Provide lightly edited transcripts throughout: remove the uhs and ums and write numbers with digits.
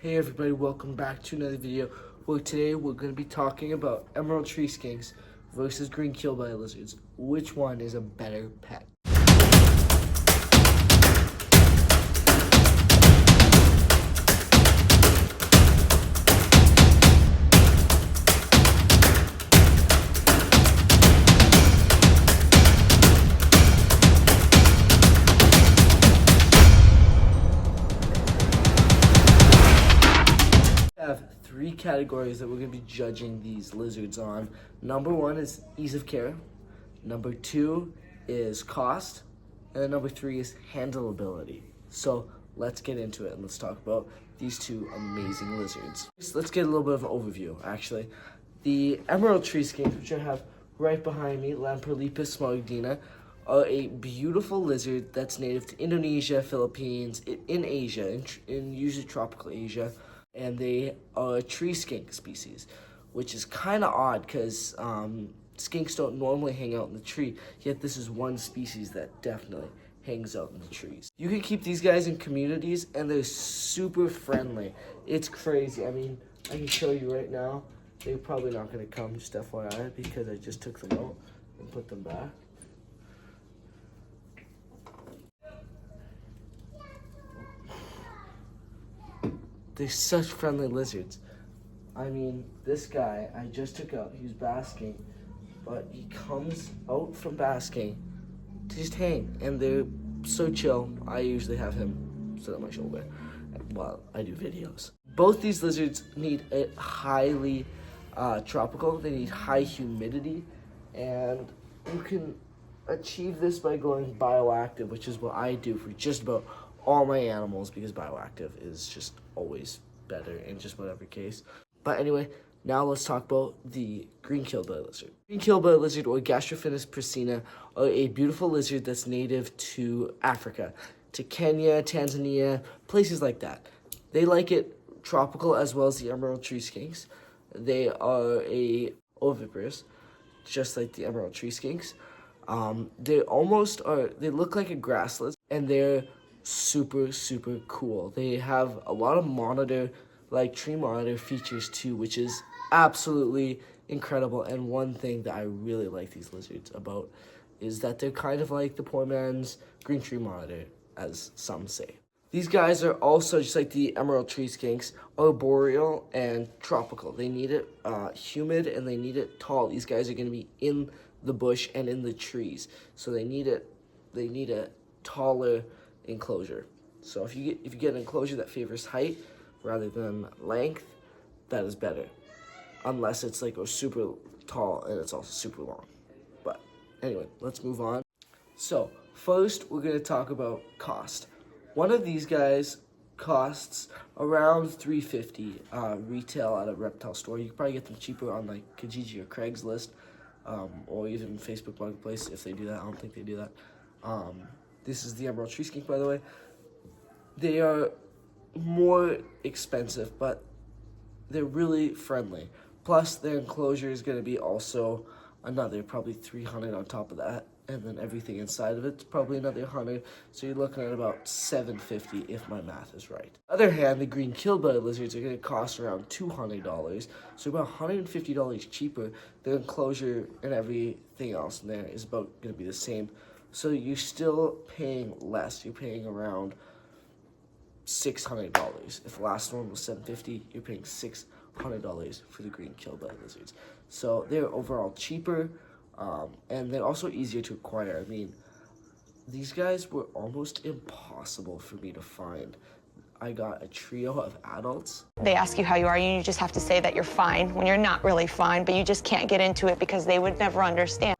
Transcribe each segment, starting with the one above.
Hey everybody, welcome back to another video where today we're going to be talking about emerald tree skinks versus green keeled lizards. Which one is a better pet? Have three categories that we're going to be judging these lizards on. Number one is ease of care. Number two is cost. And then number three is handleability. So let's get into it and let's talk about these two amazing lizards. Let's get a little bit of an overview, actually. The emerald tree skinks, which I have right behind me, Lamprolipus smaragdina, are a beautiful lizard that's native to Indonesia, Philippines, in Asia, in usually tropical Asia. And they are a tree skink species, which is kind of odd because skinks don't normally hang out in the tree, yet this is one species that definitely hangs out in the trees. You can keep these guys in communities and they're super friendly. It's crazy. I mean, I can show you right now. They're probably not going to come, just FYI, because I just took them out and put them back. They're such friendly lizards. I mean, this guy I just took out, he was basking, but he comes out from basking to just hang, and they're so chill. I usually have him sit on my shoulder while I do videos. Both these lizards need a highly tropical, they need high humidity, and you can achieve this by going bioactive, which is what I do for just about all my animals, because bioactive is just always better in just whatever case. But anyway, now let's talk about the green keeled lizard. Green keeled lizard, or Gastrophinus prasina, are a beautiful lizard that's native to Africa, to Kenya, Tanzania, places like that. They like it tropical as well as the emerald tree skinks. They are oviparous, just like the emerald tree skinks. They look like a grass lizard, and they're super cool. They have a lot of tree monitor features too, which is absolutely incredible. And one thing that I really like these lizards about is that they're kind of like the poor man's green tree monitor, as some say. These guys are also, just like the emerald tree skinks, arboreal and tropical. They need it humid and they need it tall. These guys are going to be in the bush and in the trees, so they need a taller enclosure. So if you get an enclosure that favors height rather than length, that is better, unless it's like a super tall and it's also super long. But anyway, let's move on. So first we're going to talk about cost. One of these guys costs around $350 retail at a reptile store. You can probably get them cheaper on like Kijiji or Craigslist, or even Facebook Marketplace if they do that. I don't think they do that. This is the emerald tree skink, by the way. They are more expensive, but they're really friendly. Plus, their enclosure is going to be also another probably $300 on top of that, and then everything inside of it's probably another $100. So you're looking at about $750 if my math is right. On the other hand, the green keeled lizards are going to cost around $200, so about $150 cheaper. Their enclosure and everything else in there is about going to be the same. So you're still paying less. You're paying around $600. If the last one was $750, you're paying $600 for the green keeled lizards. So they're overall cheaper, and they're also easier to acquire. I mean, these guys were almost impossible for me to find. I got a trio of adults. They ask you how you are, and you just have to say that you're fine when you're not really fine, but you just can't get into it because they would never understand.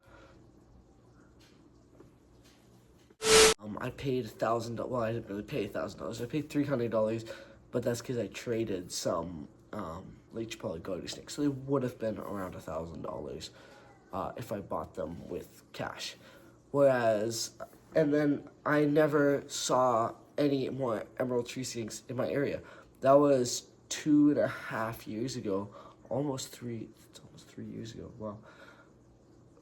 I paid $1,000. Well, I didn't really pay $1,000. I paid $300, but that's because I traded some Lake Chipotle garter snakes. So they would have been around $1,000 if I bought them with cash. And then I never saw any more emerald tree skinks in my area. That was 2.5 years ago, almost 3 years ago. Wow,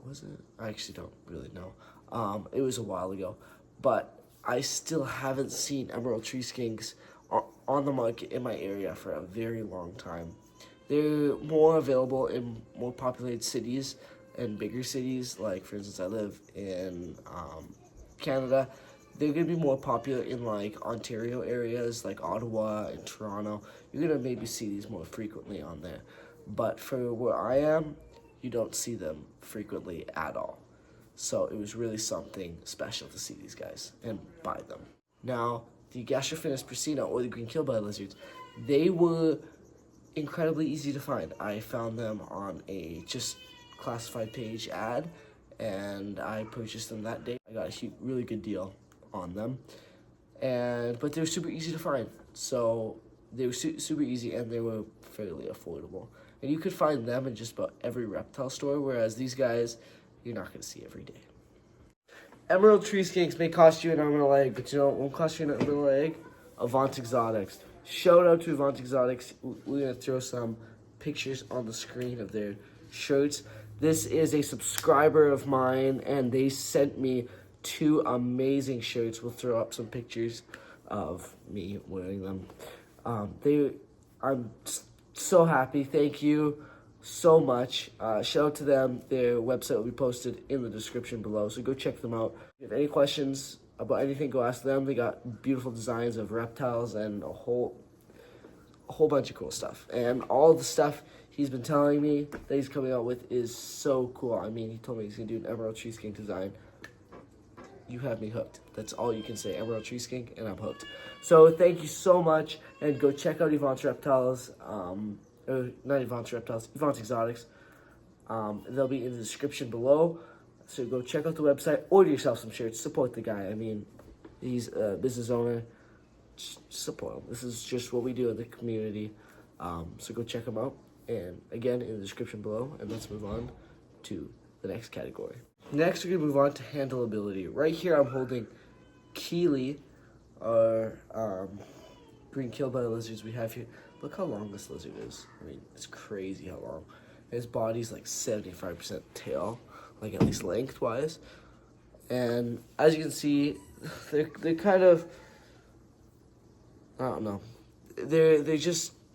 was it? I actually don't really know. It was a while ago. But I still haven't seen emerald tree skinks on the market in my area for a very long time. They're more available in more populated cities and bigger cities. Like, for instance, I live in Canada. They're going to be more popular in, like, Ontario areas, like Ottawa and Toronto. You're going to maybe see these more frequently on there. But for where I am, you don't see them frequently at all. So it was really something special to see these guys and buy them. Now, the Gastrophinus praecina, or the green keeled lizards, they were incredibly easy to find. I found them on a just classified page ad, and I purchased them that day. I got a really good deal on them, but they were super easy to find. So they were super easy, and they were fairly affordable. And you could find them in just about every reptile store, whereas these guys, you're not going to see every day. Emerald tree skinks may cost you an arm and a leg, but you know what won't cost you an arm and a leg? Avant Exotics. Shout out to Avant Exotics. We're going to throw some pictures on the screen of their shirts. This is a subscriber of mine, and they sent me 2 amazing shirts. We'll throw up some pictures of me wearing them. I'm so happy. Thank you so much. Shout out to them. Their website will be posted in the description below, so go check them out. If you have any questions about anything, go ask them. They got beautiful designs of reptiles and a whole bunch of cool stuff. And all the stuff he's been telling me that he's coming out with is so cool. I mean, he told me he's going to do an emerald tree skink design. You have me hooked. That's all you can say. Emerald tree skink, and I'm hooked. So thank you so much, and go check out Avant Reptiles. Not Avant Reptiles, Avant Exotics. They'll be in the description below. So go check out the website, order yourself some shirts, support the guy. I mean, he's a business owner. Just support him. This is just what we do in the community. So go check him out. And again, in the description below. And let's move on to the next category. Next, we're going to move on to handleability. Right here, I'm holding Keeled, or green keeled lizards we have here. Look how long this lizard is. I mean, it's crazy how long. His body's like 75% tail, like at least lengthwise. And as you can see, they're kind of, I don't know. They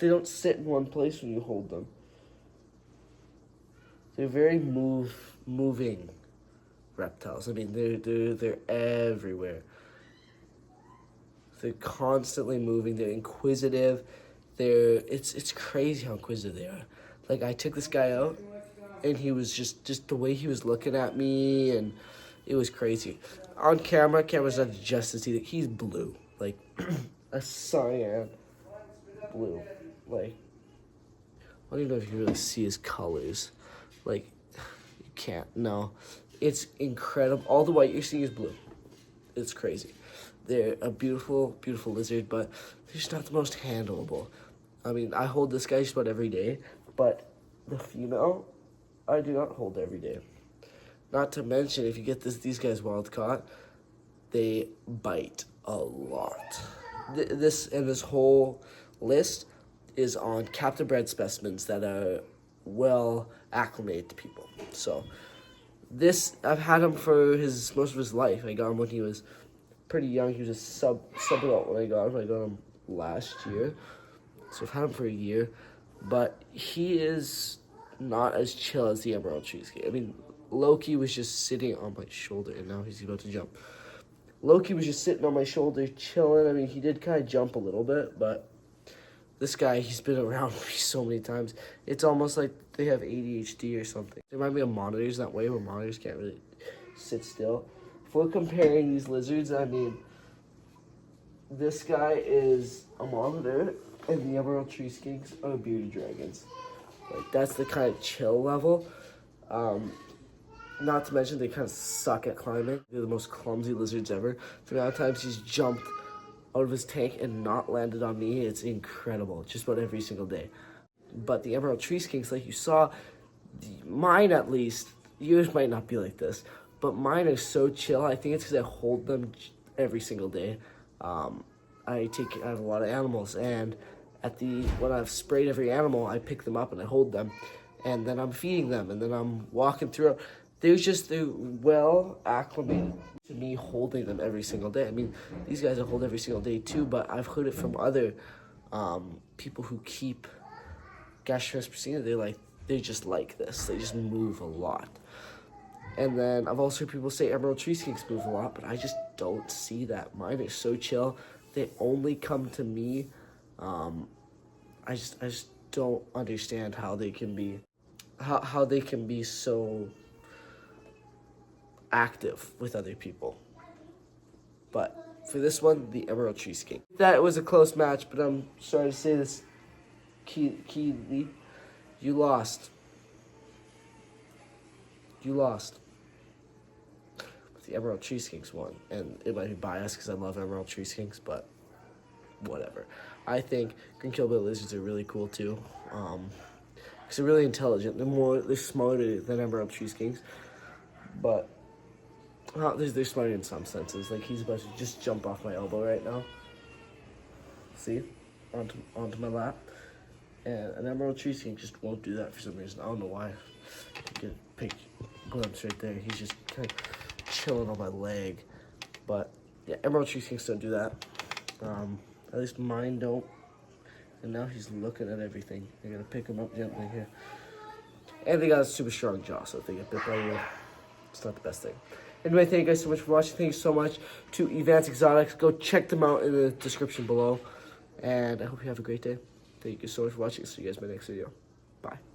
don't sit in one place when you hold them. They're very moving reptiles. I mean, they're everywhere. They're constantly moving. They're inquisitive. It's crazy how inquisitive they are. Like, I took this guy out, and he was just the way he was looking at me, and it was crazy. On camera's not just to see that he's blue, like a cyan blue. Like, I don't even know if you can really see his colors. Like, you can't. No, it's incredible. All the white you're seeing is blue. It's crazy. They're a beautiful, beautiful lizard, but they're just not the most handleable. I mean, I hold this guy just about every day, but the female, I do not hold every day. Not to mention, if you get these guys wild caught, they bite a lot. This whole list is on captive bred specimens that are well acclimated to people. So I've had him for most of his life. I got him when he was pretty young. He was a sub adult when I got him. I got him last year, so I've had him for a year. But he is not as chill as the emerald tree skink. I mean, Loki was just sitting on my shoulder, and now he's about to jump. Loki was just sitting on my shoulder, chilling. I mean, he did kind of jump a little bit, but this guy, he's been around me so many times. It's almost like they have ADHD or something. They remind me of monitors that way, where monitors can't really sit still. If we're comparing these lizards, I mean, this guy is a monitor, and the emerald tree skinks are bearded dragons. Like, that's the kind of chill level. Not to mention, they kind of suck at climbing. They're the most clumsy lizards ever. The amount of times he's jumped out of his tank and not landed on me, it's incredible. Just about every single day. But the emerald tree skinks, like you saw, mine at least, yours might not be like this, but mine are so chill. I think it's because I hold them every single day. I have a lot of animals, and when I've sprayed every animal, I pick them up and I hold them, and then I'm feeding them, and then I'm walking through. They're well acclimated to me holding them every single day. I mean, these guys I hold every single day too, but I've heard it from other people who keep Gastropus prasinus, they just like this. They just move a lot. And then I've also heard people say emerald tree skinks move a lot, but I just don't see that. Mine are so chill. They only come to me. I just don't understand how they can be, how they can be so active with other people. But for this one, the emerald tree skink. That was a close match, but I'm sorry to say this, Keeled, you lost. You lost. But the emerald tree skinks won, and it might be biased because I love emerald tree skinks, but whatever. I think green keeled lizards are really cool too. Because they're really intelligent. They're smarter than emerald tree skinks, but they're smarter in some senses. Like, he's about to just jump off my elbow right now. See, onto my lap. And an emerald tree skink just won't do that for some reason. I don't know why. You get a big glimpse right there. He's just kind of chilling on my leg. But yeah, emerald tree skinks don't do that. At least mine don't. And now he's looking at everything. You're gonna pick him up gently here. And they got a super strong jaw, so if they get bit by you, it's not the best thing. Anyway, thank you guys so much for watching. Thank you so much to Evance Exotics. Go check them out in the description below. And I hope you have a great day. Thank you so much for watching. See you guys in my next video. Bye.